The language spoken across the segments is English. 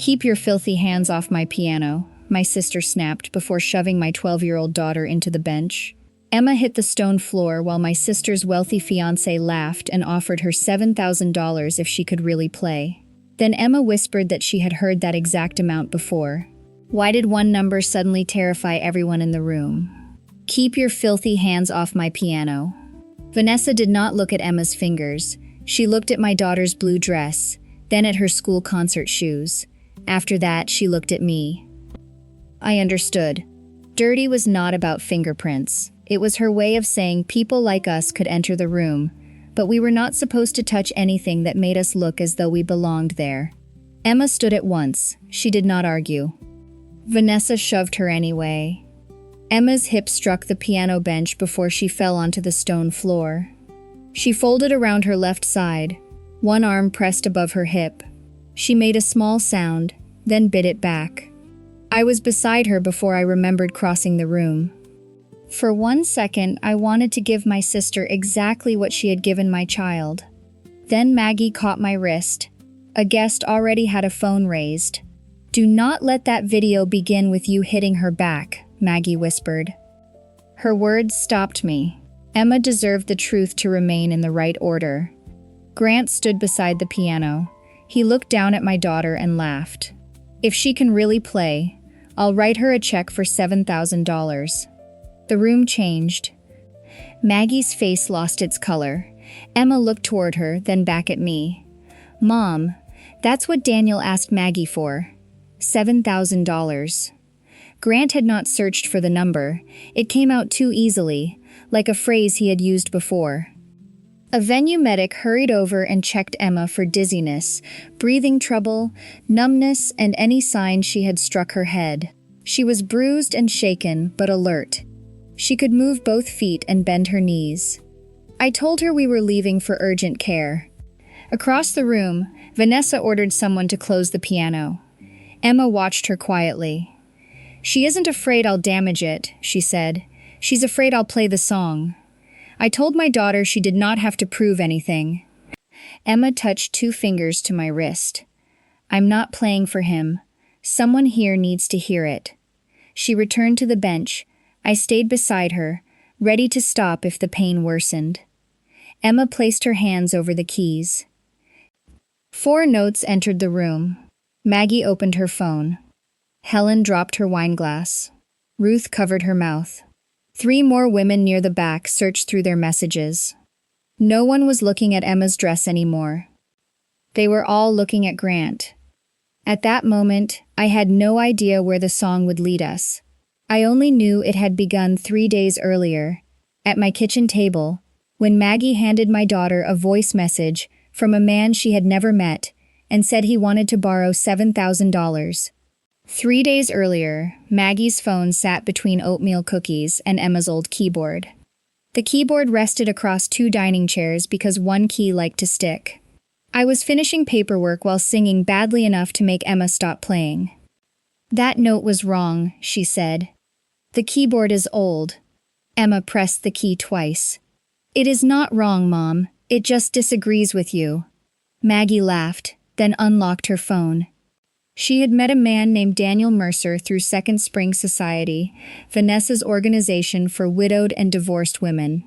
Keep your filthy hands off my piano, my sister snapped before shoving my 12-year-old daughter into the bench. Emma hit the stone floor while my sister's wealthy fiancé laughed and offered her $7,000 if she could really play. Then Emma whispered that she had heard that exact amount before. Why did one number suddenly terrify everyone in the room? Keep your filthy hands off my piano. Vanessa did not look at Emma's fingers. She looked at my daughter's blue dress, then at her school concert shoes. After that, she looked at me. I understood. Dirty was not about fingerprints. It was her way of saying people like us could enter the room, but we were not supposed to touch anything that made us look as though we belonged there. Emma stood at once. She did not argue. Vanessa shoved her anyway. Emma's hip struck the piano bench before she fell onto the stone floor. She folded around her left side, one arm pressed above her hip. She made a small sound, then bit it back. I was beside her before I remembered crossing the room. For 1 second, I wanted to give my sister exactly what she had given my child. Then Maggie caught my wrist. A guest already had a phone raised. "Do not let that video begin with you hitting her back," Maggie whispered. Her words stopped me. Emma deserved the truth to remain in the right order. Grant stood beside the piano. He looked down at my daughter and laughed. "If she can really play, I'll write her a check for $7,000. The room changed. Maggie's face lost its color. Emma looked toward her, then back at me. "Mom, that's what Daniel asked Maggie for. $7,000. Grant had not searched for the number. It came out too easily, like a phrase he had used before. A venue medic hurried over and checked Emma for dizziness, breathing trouble, numbness, and any sign she had struck her head. She was bruised and shaken, but alert. She could move both feet and bend her knees. I told her we were leaving for urgent care. Across the room, Vanessa ordered someone to close the piano. Emma watched her quietly. "She isn't afraid I'll damage it," she said. "She's afraid I'll play the song." I told my daughter she did not have to prove anything. Emma touched 2 fingers to my wrist. "I'm not playing for him. Someone here needs to hear it." She returned to the bench. I stayed beside her, ready to stop if the pain worsened. Emma placed her hands over the keys. 4 notes entered the room. Maggie opened her phone. Helen dropped her wineglass. Ruth covered her mouth. 3 more women near the back searched through their messages. No one was looking at Emma's dress anymore. They were all looking at Grant. At that moment, I had no idea where the song would lead us. I only knew it had begun 3 days earlier, at my kitchen table, when Maggie handed my daughter a voice message from a man she had never met and said he wanted to borrow $7,000. 3 days earlier, Maggie's phone sat between oatmeal cookies and Emma's old keyboard. The keyboard rested across 2 dining chairs because one key liked to stick. I was finishing paperwork while singing badly enough to make Emma stop playing. "That note was wrong," she said. "The keyboard is old." Emma pressed the key twice. "It is not wrong, Mom. It just disagrees with you." Maggie laughed, then unlocked her phone. She had met a man named Daniel Mercer through Second Spring Society, Vanessa's organization for widowed and divorced women.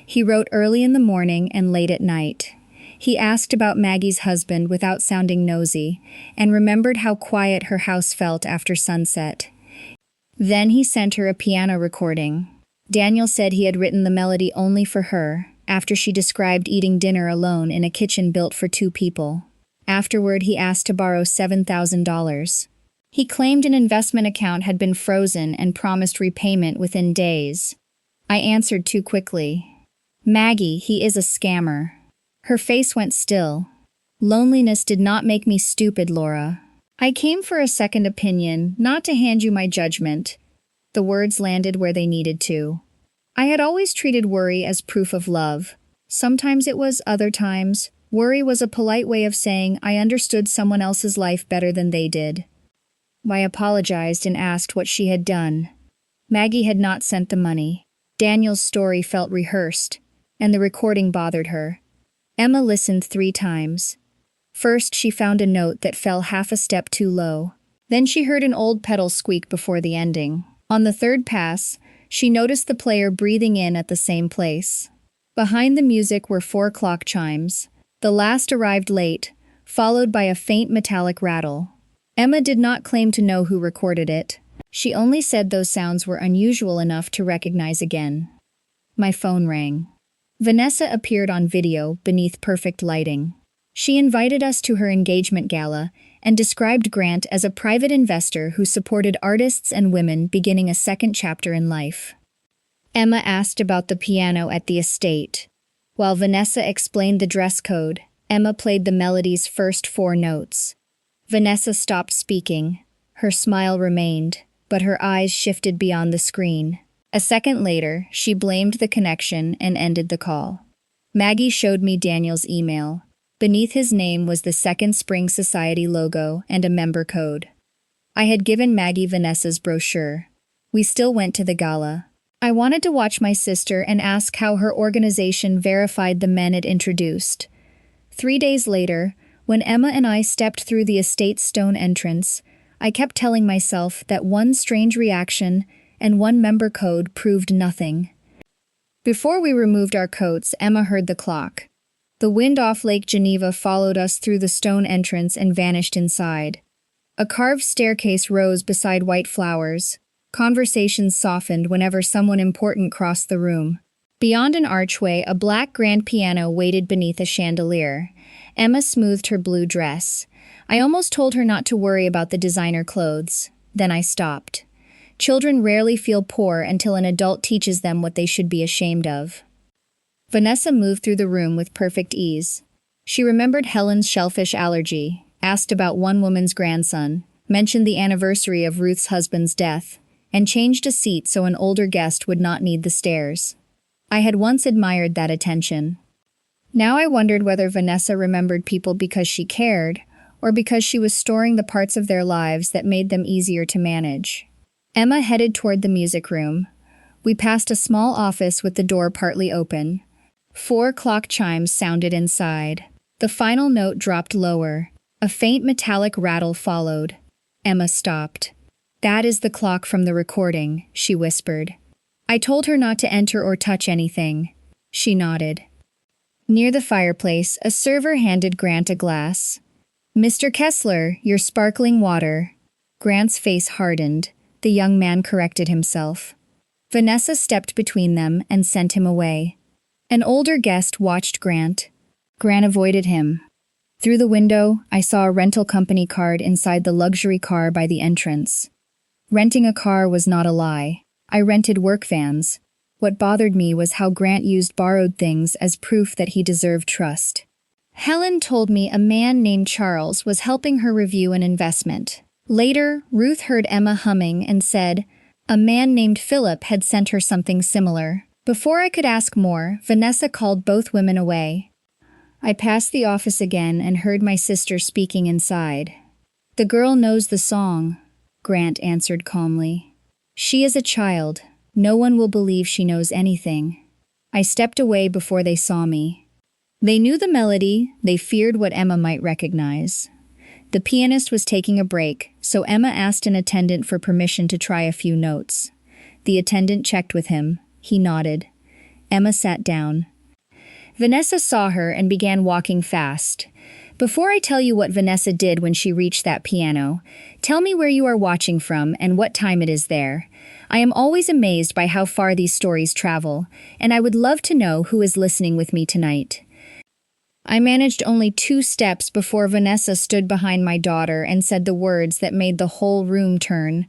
He wrote early in the morning and late at night. He asked about Maggie's husband without sounding nosy, and remembered how quiet her house felt after sunset. Then he sent her a piano recording. Daniel said he had written the melody only for her, after she described eating dinner alone in a kitchen built for 2 people. Afterward, he asked to borrow $7,000. He claimed an investment account had been frozen and promised repayment within days. I answered too quickly. "Maggie, he is a scammer." Her face went still. "Loneliness did not make me stupid, Laura. I came for a second opinion, not to hand you my judgment." The words landed where they needed to. I had always treated worry as proof of love. Sometimes it was, other times. Worry was a polite way of saying I understood someone else's life better than they did. I apologized and asked what she had done. Maggie had not sent the money. Daniel's story felt rehearsed, and the recording bothered her. Emma listened 3 times. First, she found a note that fell half a step too low. Then she heard an old pedal squeak before the ending. On the third pass, she noticed the player breathing in at the same place. Behind the music were 4 clock chimes. The last arrived late, followed by a faint metallic rattle. Emma did not claim to know who recorded it. She only said those sounds were unusual enough to recognize again. My phone rang. Vanessa appeared on video beneath perfect lighting. She invited us to her engagement gala and described Grant as a private investor who supported artists and women beginning a second chapter in life. Emma asked about the piano at the estate. While Vanessa explained the dress code, Emma played the melody's first 4 notes. Vanessa stopped speaking. Her smile remained, but her eyes shifted beyond the screen. A second later, she blamed the connection and ended the call. Maggie showed me Daniel's email. Beneath his name was the Second Spring Society logo and a member code. I had given Maggie Vanessa's brochure. We still went to the gala. I wanted to watch my sister and ask how her organization verified the men it introduced. 3 days later, when Emma and I stepped through the estate's stone entrance, I kept telling myself that one strange reaction and one member code proved nothing. Before we removed our coats, Emma heard the clock. The wind off Lake Geneva followed us through the stone entrance and vanished inside. A carved staircase rose beside white flowers. Conversations softened whenever someone important crossed the room. Beyond an archway, a black grand piano waited beneath a chandelier. Emma smoothed her blue dress. I almost told her not to worry about the designer clothes. Then I stopped. Children rarely feel poor until an adult teaches them what they should be ashamed of. Vanessa moved through the room with perfect ease. She remembered Helen's shellfish allergy, asked about one woman's grandson, mentioned the anniversary of Ruth's husband's death, and changed a seat so an older guest would not need the stairs. I had once admired that attention. Now I wondered whether Vanessa remembered people because she cared, or because she was storing the parts of their lives that made them easier to manage. Emma headed toward the music room. We passed a small office with the door partly open. 4 clock chimes sounded inside. The final note dropped lower. A faint metallic rattle followed. Emma stopped. "That is the clock from the recording," she whispered. I told her not to enter or touch anything. She nodded. Near the fireplace, a server handed Grant a glass. "Mr. Kessler, your sparkling water." Grant's face hardened. The young man corrected himself. Vanessa stepped between them and sent him away. An older guest watched Grant. Grant avoided him. Through the window, I saw a rental company card inside the luxury car by the entrance. Renting a car was not a lie. I rented work vans. What bothered me was how Grant used borrowed things as proof that he deserved trust. Helen told me a man named Charles was helping her review an investment. Later, Ruth heard Emma humming and said, a man named Philip had sent her something similar. Before I could ask more, Vanessa called both women away. I passed the office again and heard my sister speaking inside. "The girl knows the song," Grant answered calmly. "She is a child. No one will believe she knows anything." I stepped away before they saw me. They knew the melody, they feared what Emma might recognize. The pianist was taking a break, so Emma asked an attendant for permission to try a few notes. The attendant checked with him. He nodded. Emma sat down. Vanessa saw her and began walking fast. Before I tell you what Vanessa did when she reached that piano, tell me where you are watching from and what time it is there. I am always amazed by how far these stories travel, and I would love to know who is listening with me tonight. I managed only 2 steps before Vanessa stood behind my daughter and said the words that made the whole room turn.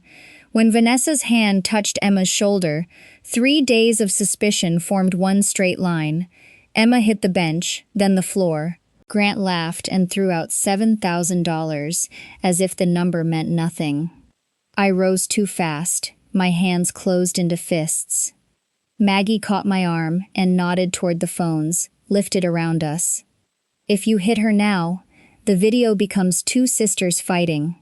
When Vanessa's hand touched Emma's shoulder, 3 days of suspicion formed one straight line. Emma hit the bench, then the floor. Grant laughed and threw out $7,000, as if the number meant nothing. I rose too fast. My hands closed into fists. Maggie caught my arm and nodded toward the phones, lifted around us. If you hit her now, the video becomes 2 sisters fighting.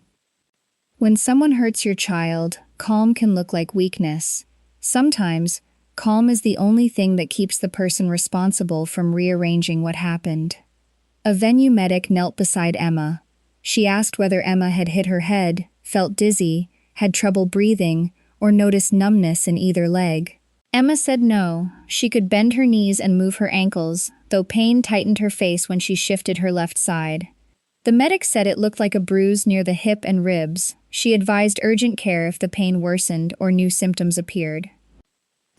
When someone hurts your child, calm can look like weakness. Sometimes, calm is the only thing that keeps the person responsible from rearranging what happened. A venue medic knelt beside Emma. She asked whether Emma had hit her head, felt dizzy, had trouble breathing, or noticed numbness in either leg. Emma said no. She could bend her knees and move her ankles, though pain tightened her face when she shifted her left side. The medic said it looked like a bruise near the hip and ribs. She advised urgent care if the pain worsened or new symptoms appeared.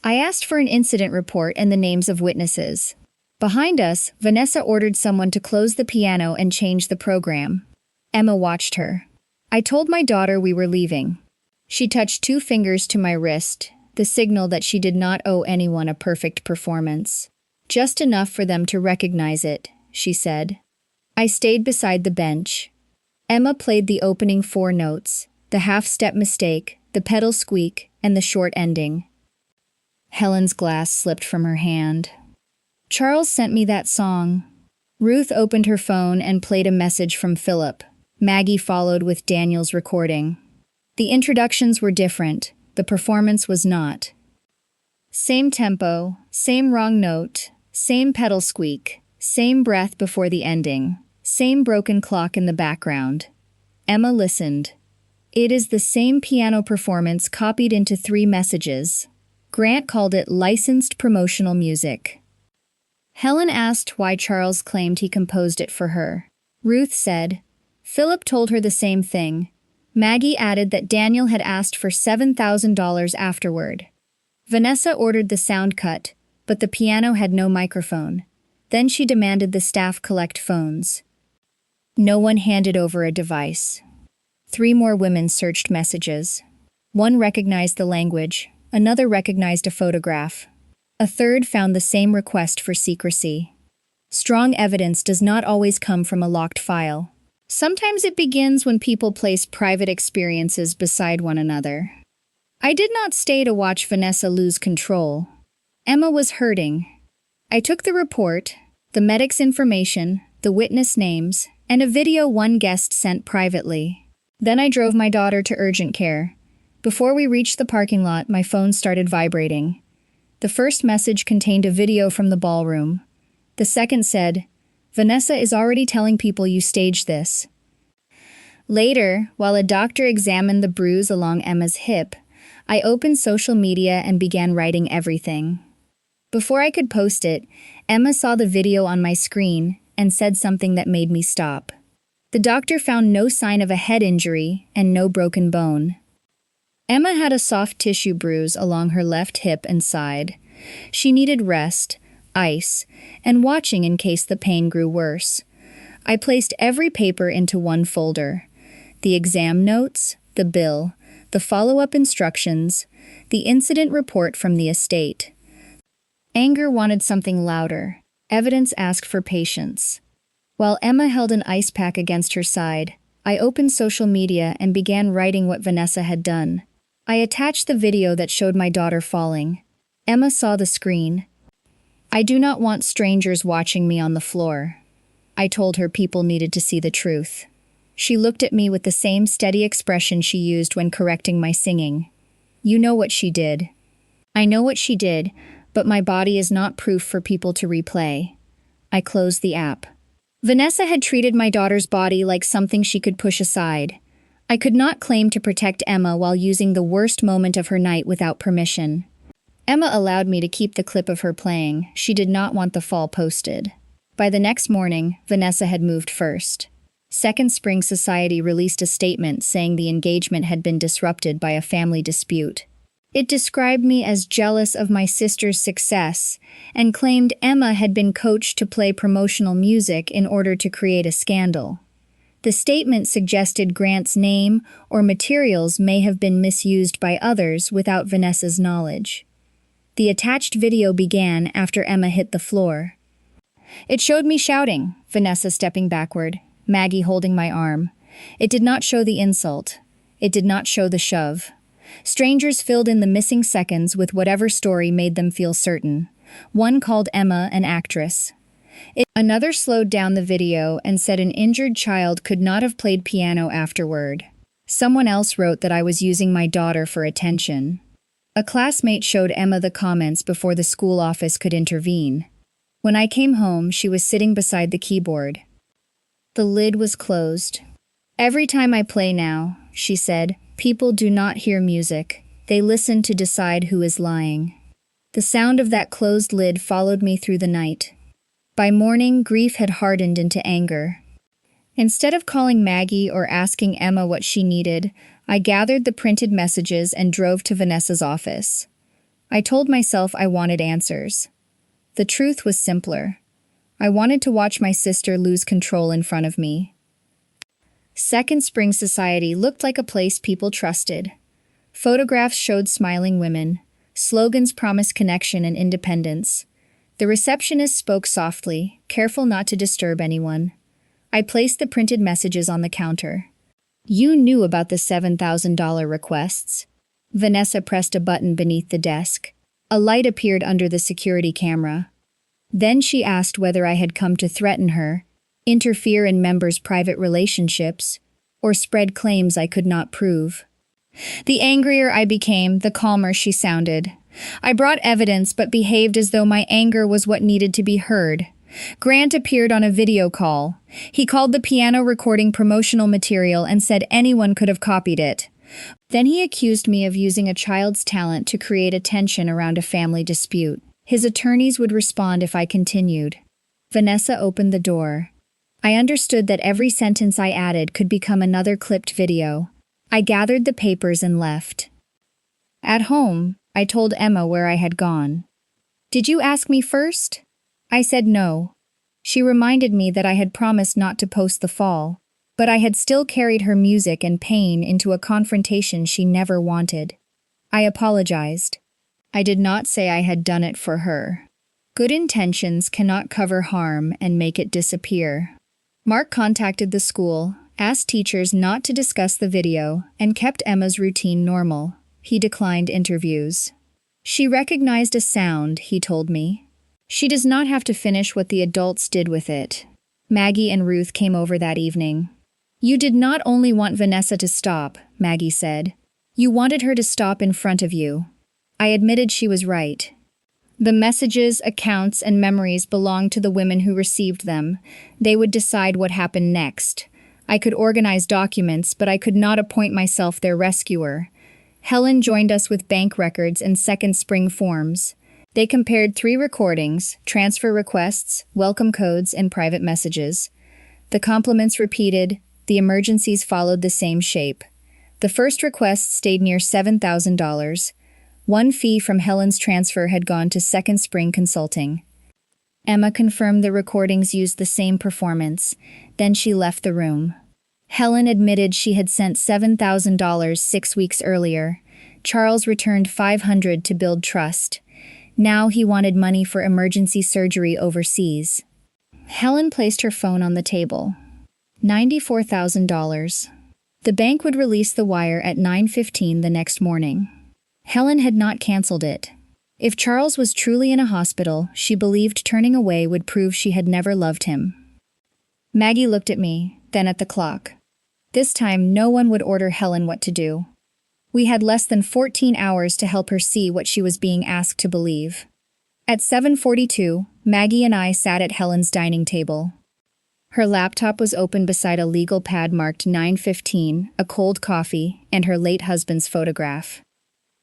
I asked for an incident report and the names of witnesses. Behind us, Vanessa ordered someone to close the piano and change the program. Emma watched her. I told my daughter we were leaving. She touched 2 fingers to my wrist, the signal that she did not owe anyone a perfect performance. Just enough for them to recognize it, she said. I stayed beside the bench. Emma played the opening 4 notes, the half-step mistake, the pedal squeak, and the short ending. Helen's glass slipped from her hand. Charles sent me that song. Ruth opened her phone and played a message from Philip. Maggie followed with Daniel's recording. The introductions were different. The performance was not. Same tempo, same wrong note, same pedal squeak, same breath before the ending, same broken clock in the background. Emma listened. It is the same piano performance copied into 3 messages. Grant called it licensed promotional music. Helen asked why Charles claimed he composed it for her. Ruth said, Philip told her the same thing. Maggie added that Daniel had asked for $7,000 afterward. Vanessa ordered the sound cut, but the piano had no microphone. Then she demanded the staff collect phones. No one handed over a device. 3 more women searched messages. One recognized the language, another recognized a photograph. A third found the same request for secrecy. Strong evidence does not always come from a locked file. Sometimes it begins when people place private experiences beside one another. I did not stay to watch Vanessa lose control. Emma was hurting. I took the report, the medic's information, the witness names, and a video one guest sent privately. Then I drove my daughter to urgent care. Before we reached the parking lot, my phone started vibrating. The first message contained a video from the ballroom. The second said, Vanessa is already telling people you staged this. Later, while a doctor examined the bruise along Emma's hip, I opened social media and began writing everything. Before I could post it, Emma saw the video on my screen and said something that made me stop. The doctor found no sign of a head injury and no broken bone. Emma had a soft tissue bruise along her left hip and side. She needed rest, ice, and watching in case the pain grew worse. I placed every paper into one folder. The exam notes, the bill, the follow-up instructions, the incident report from the estate. Anger wanted something louder. Evidence asked for patience. While Emma held an ice pack against her side, I opened social media and began writing what Vanessa had done. I attached the video that showed my daughter falling. Emma saw the screen. I do not want strangers watching me on the floor. I told her people needed to see the truth. She looked at me with the same steady expression she used when correcting my singing. You know what she did. I know what she did, but my body is not proof for people to replay. I closed the app. Vanessa had treated my daughter's body like something she could push aside. I could not claim to protect Emma while using the worst moment of her night without permission. Emma allowed me to keep the clip of her playing. She did not want the fall posted. By the next morning, Vanessa had moved first. Second Spring Society released a statement saying the engagement had been disrupted by a family dispute. It described me as jealous of my sister's success and claimed Emma had been coached to play promotional music in order to create a scandal. The statement suggested Grant's name or materials may have been misused by others without Vanessa's knowledge. The attached video began after Emma hit the floor. It showed me shouting, Vanessa stepping backward, Maggie holding my arm. It did not show the insult. It did not show the shove. Strangers filled in the missing seconds with whatever story made them feel certain. One called Emma an actress. Another slowed down the video and said an injured child could not have played piano afterward. Someone else wrote that I was using my daughter for attention. A classmate showed Emma the comments before the school office could intervene. When I came home, she was sitting beside the keyboard. The lid was closed. "Every time I play now," she said, "people do not hear music. They listen to decide who is lying." The sound of that closed lid followed me through the night. By morning, grief had hardened into anger. Instead of calling Maggie or asking Emma what she needed, I gathered the printed messages and drove to Vanessa's office. I told myself I wanted answers. The truth was simpler. I wanted to watch my sister lose control in front of me. Second Spring Society looked like a place people trusted. Photographs showed smiling women. Slogans promised connection and independence. The receptionist spoke softly, careful not to disturb anyone. I placed the printed messages on the counter. "You knew about the $7,000 requests." Vanessa pressed a button beneath the desk. A light appeared under the security camera. Then she asked whether I had come to threaten her, interfere in members' private relationships, or spread claims I could not prove. The angrier I became, the calmer she sounded. I brought evidence but behaved as though my anger was what needed to be heard. Grant appeared on a video call. He called the piano recording promotional material and said anyone could have copied it. Then he accused me of using a child's talent to create attention around a family dispute. His attorneys would respond if I continued. Vanessa opened the door. I understood that every sentence I added could become another clipped video. I gathered the papers and left. At home, I told Emma where I had gone. "Did you ask me first?" I said no. She reminded me that I had promised not to post the fall, but I had still carried her music and pain into a confrontation she never wanted. I apologized. I did not say I had done it for her. Good intentions cannot cover harm and make it disappear. Mark contacted the school, asked teachers not to discuss the video, and kept Emma's routine normal. He declined interviews. "She recognized a sound," he told me. "She does not have to finish what the adults did with it." Maggie and Ruth came over that evening. "You did not only want Vanessa to stop," Maggie said. "You wanted her to stop in front of you." I admitted she was right. The messages, accounts, and memories belonged to the women who received them. They would decide what happened next. I could organize documents, but I could not appoint myself their rescuer. Helen joined us with bank records and Second Spring forms. They compared 3 recordings, transfer requests, welcome codes, and private messages. The compliments repeated, the emergencies followed the same shape. The first request stayed near $7,000. One fee from Helen's transfer had gone to Second Spring Consulting. Emma confirmed the recordings used the same performance. Then she left the room. Helen admitted she had sent $7,000 6 weeks earlier. Charles returned $500 to build trust. Now he wanted money for emergency surgery overseas. Helen placed her phone on the table. $94,000. The bank would release the wire at 9:15 the next morning. Helen had not canceled it. If Charles was truly in a hospital, she believed turning away would prove she had never loved him. Maggie looked at me, then at the clock. This time, no one would order Helen what to do. We had less than 14 hours to help her see what she was being asked to believe. At 7:42, Maggie and I sat at Helen's dining table. Her laptop was open beside a legal pad marked 9:15, a cold coffee, and her late husband's photograph.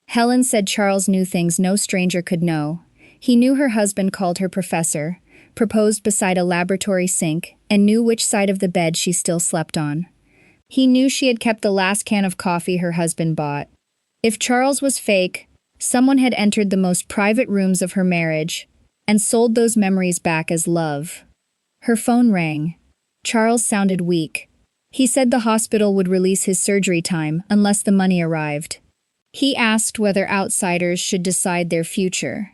Helen said Charles knew things no stranger could know. He knew her husband called her professor, proposed beside a laboratory sink, and knew which side of the bed she still slept on. He knew she had kept the last can of coffee her husband bought. If Charles was fake, someone had entered the most private rooms of her marriage and sold those memories back as love. Her phone rang. Charles sounded weak. He said the hospital would release his surgery time unless the money arrived. He asked whether outsiders should decide their future.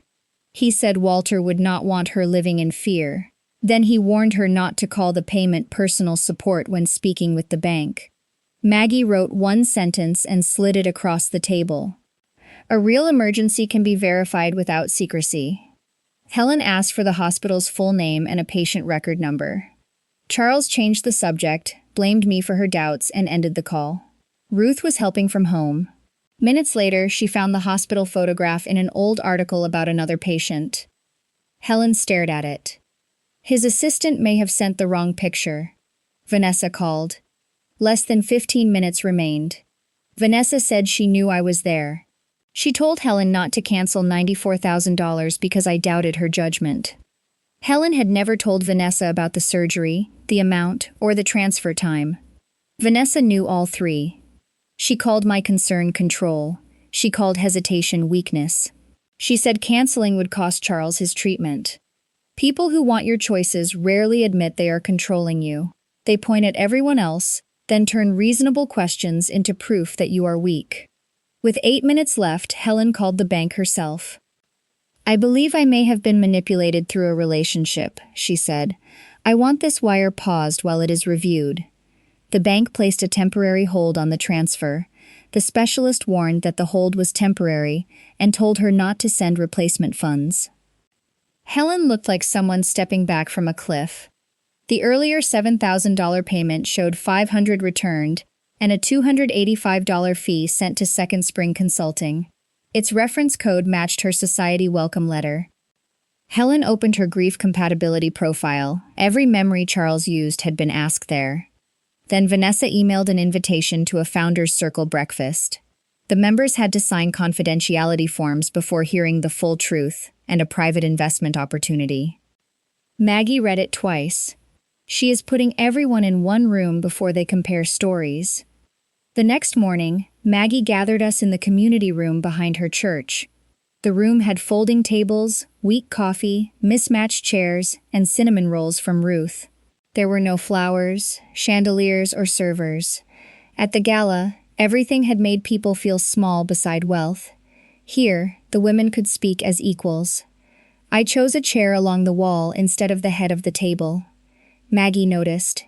He said Walter would not want her living in fear. Then he warned her not to call the payment personal support when speaking with the bank. Maggie wrote one sentence and slid it across the table. A real emergency can be verified without secrecy. Helen asked for the hospital's full name and a patient record number. Charles changed the subject, blamed me for her doubts, and ended the call. Ruth was helping from home. Minutes later, she found the hospital photograph in an old article about another patient. Helen stared at it. His assistant may have sent the wrong picture. Vanessa called. Less than 15 minutes remained. Vanessa said she knew I was there. She told Helen not to cancel $94,000 because I doubted her judgment. Helen had never told Vanessa about the surgery, the amount, or the transfer time. Vanessa knew all three. She called my concern control. She called hesitation weakness. She said canceling would cost Charles his treatment. People who want your choices rarely admit they are controlling you. They point at everyone else, then turn reasonable questions into proof that you are weak. With 8 minutes left, Helen called the bank herself. I believe I may have been manipulated through a relationship, she said. I want this wire paused while it is reviewed. The bank placed a temporary hold on the transfer. The specialist warned that the hold was temporary and told her not to send replacement funds. Helen looked like someone stepping back from a cliff. The earlier $7,000 payment showed $500 returned and a $285 fee sent to Second Spring Consulting. Its reference code matched her society welcome letter. Helen opened her grief compatibility profile. Every memory Charles used had been asked there. Then Vanessa emailed an invitation to a Founders Circle breakfast. The members had to sign confidentiality forms before hearing the full truth and a private investment opportunity. Maggie read it twice. She is putting everyone in one room before they compare stories. The next morning, Maggie gathered us in the community room behind her church. The room had folding tables, weak coffee, mismatched chairs, and cinnamon rolls from Ruth. There were no flowers, chandeliers, or servers. At the gala, everything had made people feel small beside wealth. Here, the women could speak as equals. I chose a chair along the wall instead of the head of the table. Maggie noticed.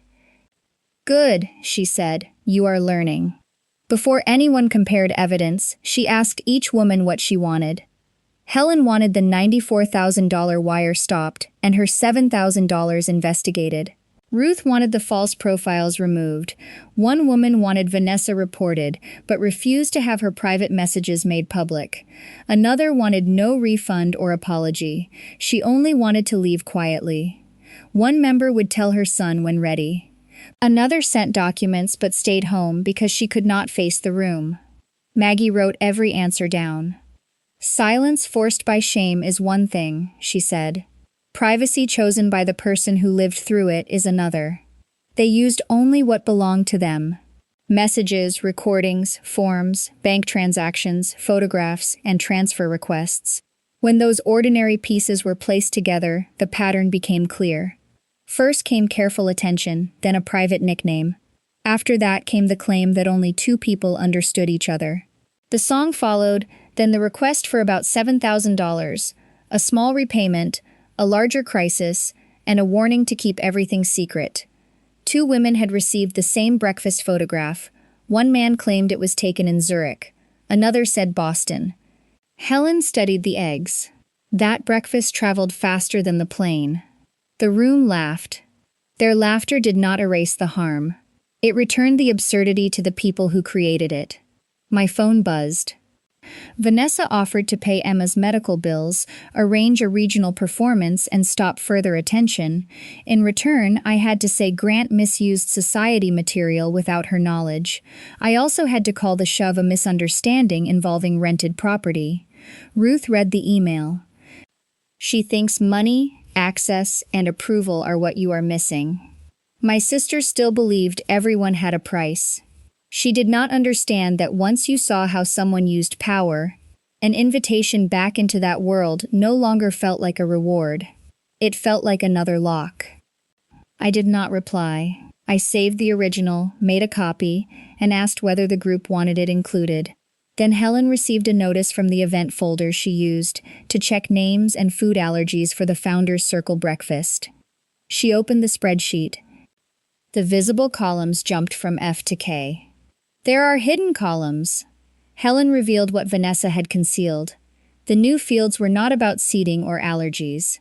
Good, she said, you are learning. Before anyone compared evidence, she asked each woman what she wanted. Helen wanted the $94,000 wire stopped and her $7,000 investigated. Ruth wanted the false profiles removed. One woman wanted Vanessa reported, but refused to have her private messages made public. Another wanted no refund or apology. She only wanted to leave quietly. One member would tell her son when ready. Another sent documents but stayed home because she could not face the room. Maggie wrote every answer down. Silence forced by shame is one thing, she said. Privacy chosen by the person who lived through it is another. They used only what belonged to them. Messages, recordings, forms, bank transactions, photographs, and transfer requests. When those ordinary pieces were placed together, the pattern became clear. First came careful attention, then a private nickname. After that came the claim that only two people understood each other. The song followed, then the request for about $7,000, a small repayment, a larger crisis, and a warning to keep everything secret. Two women had received the same breakfast photograph. One man claimed it was taken in Zurich. Another said Boston. Helen studied the eggs. That breakfast traveled faster than the plane. The room laughed. Their laughter did not erase the harm. It returned the absurdity to the people who created it. My phone buzzed. Vanessa offered to pay Emma's medical bills, arrange a regional performance, and stop further attention. In return, I had to say Grant misused society material without her knowledge. I also had to call the shove a misunderstanding involving rented property. Ruth read the email. She thinks money, access, and approval are what you are missing. My sister still believed everyone had a price. She did not understand that once you saw how someone used power, an invitation back into that world no longer felt like a reward. It felt like another lock. I did not reply. I saved the original, made a copy, and asked whether the group wanted it included. Then Helen received a notice from the event folder she used to check names and food allergies for the Founders Circle breakfast. She opened the spreadsheet. The visible columns jumped from F to K. There are hidden columns. Helen revealed what Vanessa had concealed. The new fields were not about seating or allergies.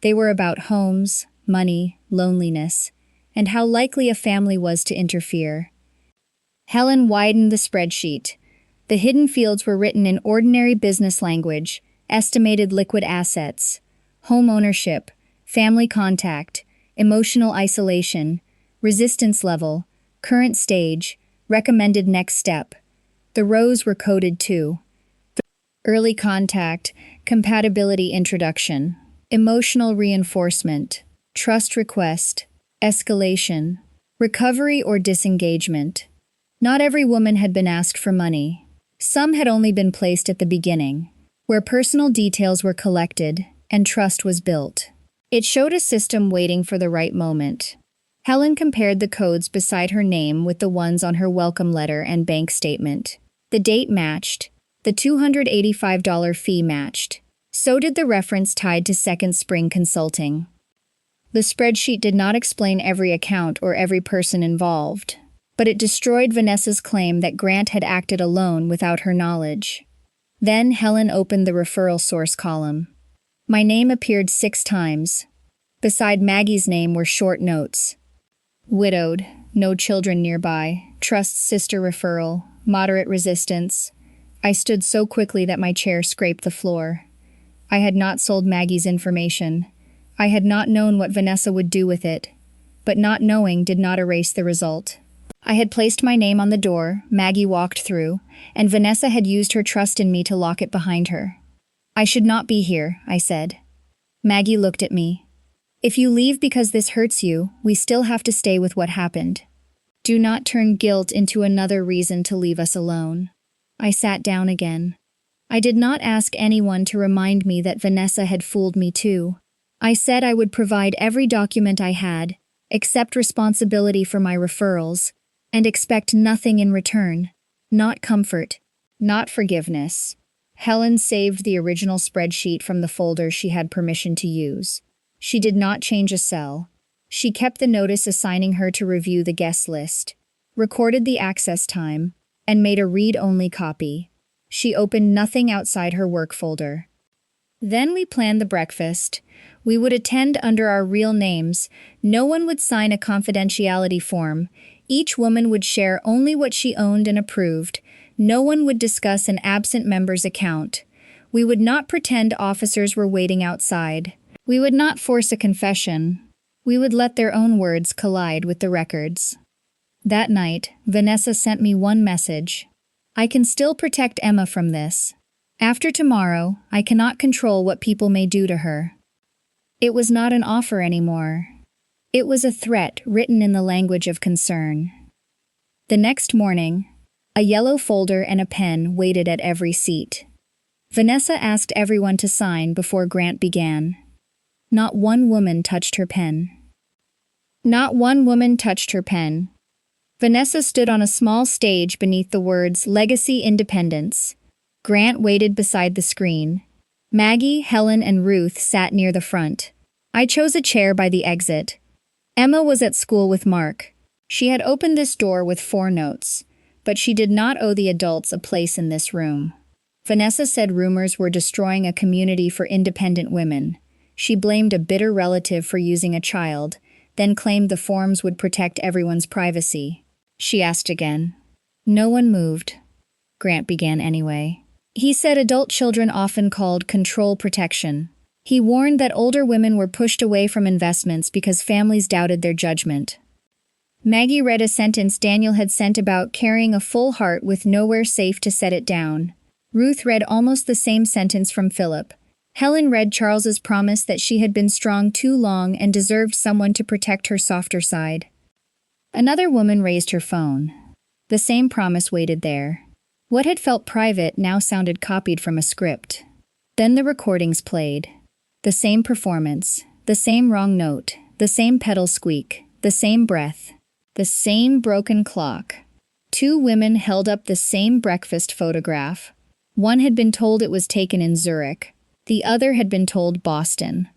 They were about homes, money, loneliness, and how likely a family was to interfere. Helen widened the spreadsheet. The hidden fields were written in ordinary business language: estimated liquid assets, home ownership, family contact, emotional isolation, resistance level, current stage, recommended next step. The rows were coded too. Early contact, compatibility introduction, emotional reinforcement, trust request, escalation, recovery or disengagement. Not every woman had been asked for money. Some had only been placed at the beginning, where personal details were collected and trust was built. It showed a system waiting for the right moment. Helen compared the codes beside her name with the ones on her welcome letter and bank statement. The date matched. The $285 fee matched. So did the reference tied to Second Spring Consulting. The spreadsheet did not explain every account or every person involved, but it destroyed Vanessa's claim that Grant had acted alone without her knowledge. Then Helen opened the referral source column. My name appeared 6 times. Beside Maggie's name were short notes. Widowed, no children nearby, trust sister referral, moderate resistance. I stood so quickly that my chair scraped the floor. I had not sold Maggie's information. I had not known what Vanessa would do with it, but not knowing did not erase the result. I had placed my name on the door, Maggie walked through, and Vanessa had used her trust in me to lock it behind her. I should not be here, I said. Maggie looked at me. If you leave because this hurts you, we still have to stay with what happened. Do not turn guilt into another reason to leave us alone. I sat down again. I did not ask anyone to remind me that Vanessa had fooled me too. I said I would provide every document I had, accept responsibility for my referrals, and expect nothing in return. Not comfort, not forgiveness. Helen saved the original spreadsheet from the folder she had permission to use. She did not change a cell. She kept the notice assigning her to review the guest list, recorded the access time, and made a read-only copy. She opened nothing outside her work folder. Then we planned the breakfast. We would attend under our real names. No one would sign a confidentiality form. Each woman would share only what she owned and approved. No one would discuss an absent member's account. We would not pretend officers were waiting outside. We would not force a confession. We would let their own words collide with the records. That night, Vanessa sent me one message. I can still protect Emma from this. After tomorrow, I cannot control what people may do to her. It was not an offer anymore. It was a threat written in the language of concern. The next morning, a yellow folder and a pen waited at every seat. Vanessa asked everyone to sign before Grant began. Not one woman touched her pen. Not one woman touched her pen. Vanessa stood on a small stage beneath the words Legacy Independence. Grant waited beside the screen. Maggie, Helen, and Ruth sat near the front. I chose a chair by the exit. Emma was at school with Mark. She had opened this door with 4 notes, but she did not owe the adults a place in this room. Vanessa said rumors were destroying a community for independent women. She blamed a bitter relative for using a child, then claimed the forms would protect everyone's privacy. She asked again. No one moved. Grant began anyway. He said adult children often called control protection. He warned that older women were pushed away from investments because families doubted their judgment. Maggie read a sentence Daniel had sent about carrying a full heart with nowhere safe to set it down. Ruth read almost the same sentence from Philip. Helen read Charles's promise that she had been strong too long and deserved someone to protect her softer side. Another woman raised her phone. The same promise waited there. What had felt private now sounded copied from a script. Then the recordings played. The same performance, the same wrong note, the same pedal squeak, the same breath, the same broken clock. 2 women held up the same breakfast photograph. One had been told it was taken in Zurich. The other had been told Boston.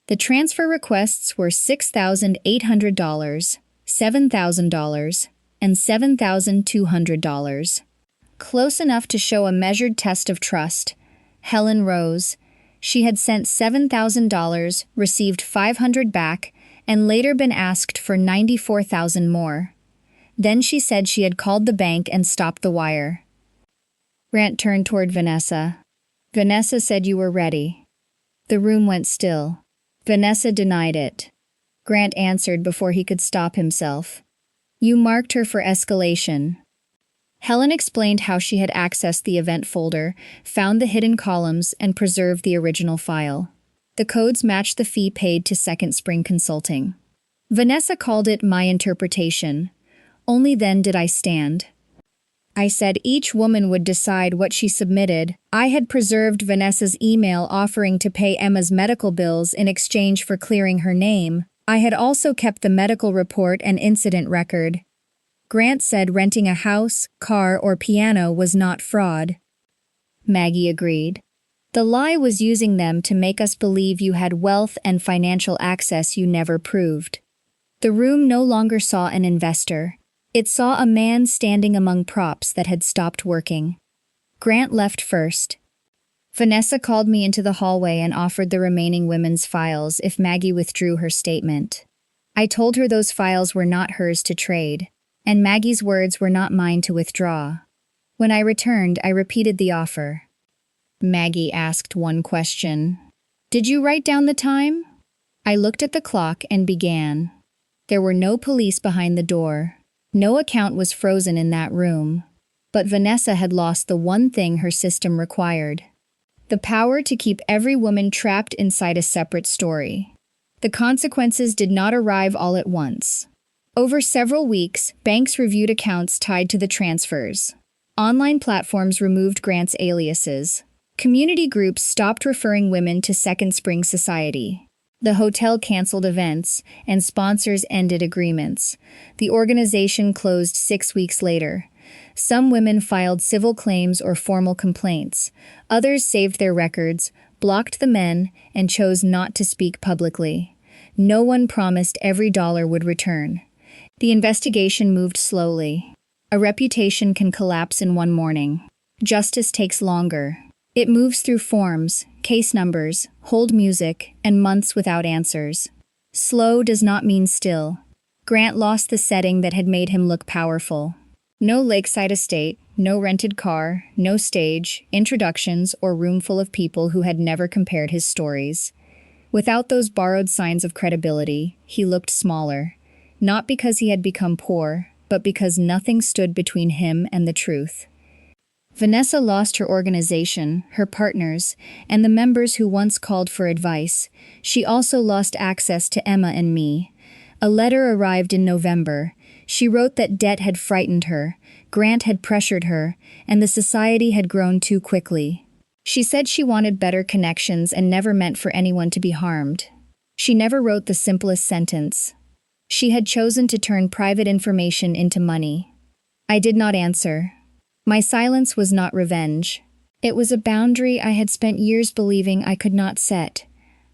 The transfer requests were $6,800, $7,000, and $7,200. Close enough to show a measured test of trust. Helen rose. She had sent $7,000, received $500 back, and later been asked for $94,000 more. Then she said she had called the bank and stopped the wire. Grant turned toward Vanessa. Vanessa said you were ready. The room went still. Vanessa denied it. Grant answered before he could stop himself. You marked her for escalation. Helen explained how she had accessed the event folder, found the hidden columns, and preserved the original file. The codes matched the fee paid to Second Spring Consulting. Vanessa called it my interpretation. Only then did I stand. I said each woman would decide what she submitted. I had preserved Vanessa's email offering to pay Emma's medical bills in exchange for clearing her name. I had also kept the medical report and incident record. Grant said renting a house, car, or piano was not fraud. Maggie agreed. The lie was using them to make us believe you had wealth and financial access you never proved. The room no longer saw an investor. It saw a man standing among props that had stopped working. Grant left first. Vanessa called me into the hallway and offered the remaining women's files if Maggie withdrew her statement. I told her those files were not hers to trade, and Maggie's words were not mine to withdraw. When I returned, I repeated the offer. Maggie asked one question. Did you write down the time? I looked at the clock and began. There were no police behind the door. No account was frozen in that room. But Vanessa had lost the one thing her system required. The power to keep every woman trapped inside a separate story. The consequences did not arrive all at once. Over several weeks, banks reviewed accounts tied to the transfers. Online platforms removed Grant's aliases. Community groups stopped referring women to Second Spring Society. The hotel canceled events, and sponsors ended agreements. The organization closed 6 weeks later. Some women filed civil claims or formal complaints. Others saved their records, blocked the men, and chose not to speak publicly. No one promised every dollar would return. The investigation moved slowly. A reputation can collapse in one morning. Justice takes longer. It moves through forms, case numbers, hold music, and months without answers. Slow does not mean still. Grant lost the setting that had made him look powerful. No lakeside estate, no rented car, no stage, introductions, or room full of people who had never compared his stories. Without those borrowed signs of credibility, he looked smaller. Not because he had become poor, but because nothing stood between him and the truth. Vanessa lost her organization, her partners, and the members who once called for advice. She also lost access to Emma and me. A letter arrived in November. She wrote that debt had frightened her, Grant had pressured her, and the society had grown too quickly. She said she wanted better connections and never meant for anyone to be harmed. She never wrote the simplest sentence. She had chosen to turn private information into money. I did not answer. My silence was not revenge. It was a boundary I had spent years believing I could not set.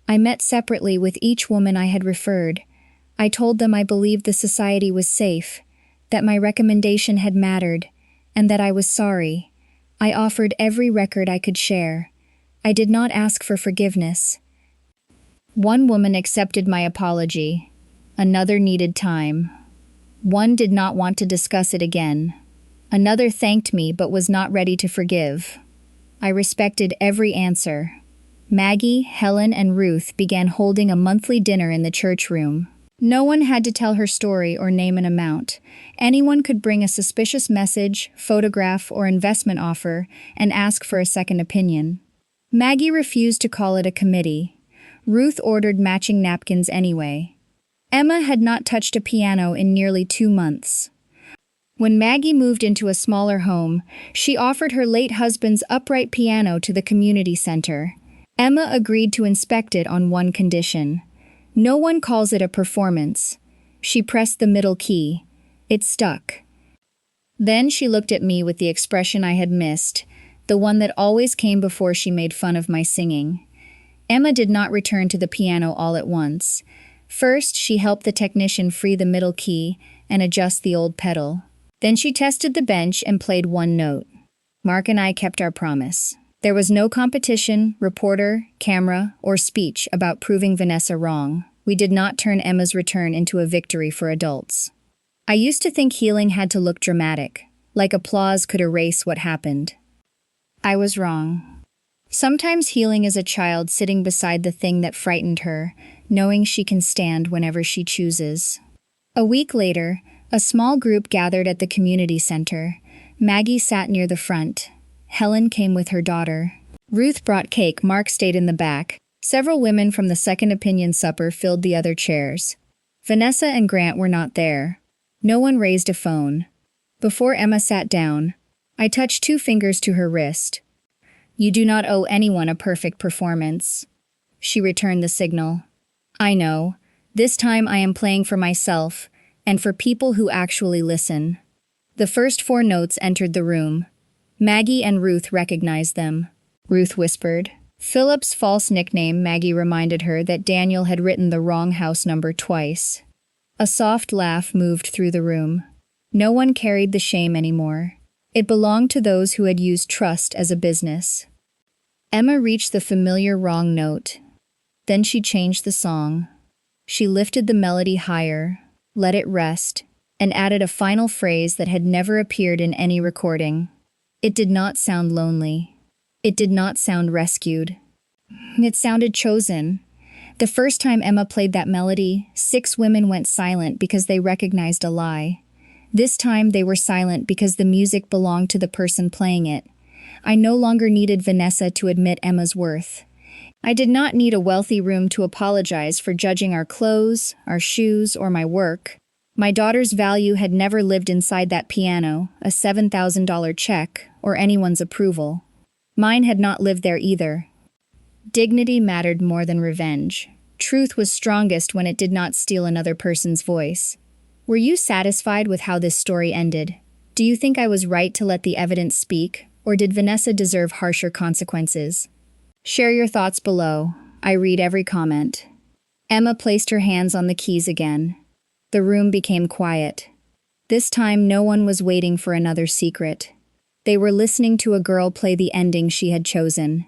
I met separately with each woman I had referred. I told them I believed the society was safe, that my recommendation had mattered, and that I was sorry. I offered every record I could share. I did not ask for forgiveness. One woman accepted my apology. Another needed time. One did not want to discuss it again. Another thanked me but was not ready to forgive. I respected every answer. Maggie, Helen, and Ruth began holding a monthly dinner in the church room. No one had to tell her story or name an amount. Anyone could bring a suspicious message, photograph, or investment offer and ask for a second opinion. Maggie refused to call it a committee. Ruth ordered matching napkins anyway. Emma had not touched a piano in nearly 2 months. When Maggie moved into a smaller home, she offered her late husband's upright piano to the community center. Emma agreed to inspect it on one condition. No one calls it a performance. She pressed the middle key. It stuck. Then she looked at me with the expression I had missed, the one that always came before she made fun of my singing. Emma did not return to the piano all at once. First, she helped the technician free the middle key and adjust the old pedal. Then she tested the bench and played one note. Mark and I kept our promise. There was no competition, reporter, camera, or speech about proving Vanessa wrong. We did not turn Emma's return into a victory for adults. I used to think healing had to look dramatic, like applause could erase what happened. I was wrong. Sometimes healing is a child sitting beside the thing that frightened her, knowing she can stand whenever she chooses. A week later, a small group gathered at the community center. Maggie sat near the front. Helen came with her daughter. Ruth brought cake. Mark stayed in the back. Several women from the Second Opinion supper filled the other chairs. Vanessa and Grant were not there. No one raised a phone. Before Emma sat down, I touched 2 fingers to her wrist. "You do not owe anyone a perfect performance." She returned the signal. "I know. This time I am playing for myself, and for people who actually listen." The first 4 notes entered the room. Maggie and Ruth recognized them. Ruth whispered. Philip's false nickname, Maggie reminded her that Daniel had written the wrong house number twice. A soft laugh moved through the room. No one carried the shame anymore. It belonged to those who had used trust as a business. Emma reached the familiar wrong note. Then she changed the song. She lifted the melody higher, let it rest, and added a final phrase that had never appeared in any recording. It did not sound lonely. It did not sound rescued. It sounded chosen. The first time Emma played that melody, 6 women went silent because they recognized a lie. This time they were silent because the music belonged to the person playing it. I no longer needed Vanessa to admit Emma's worth. I did not need a wealthy room to apologize for judging our clothes, our shoes, or my work. My daughter's value had never lived inside that piano, a $7,000 check, or anyone's approval. Mine had not lived there either. Dignity mattered more than revenge. Truth was strongest when it did not steal another person's voice. Were you satisfied with how this story ended? Do you think I was right to let the evidence speak, or did Vanessa deserve harsher consequences? Share your thoughts below. I read every comment. Emma placed her hands on the keys again. The room became quiet. This time no one was waiting for another secret. They were listening to a girl play the ending she had chosen.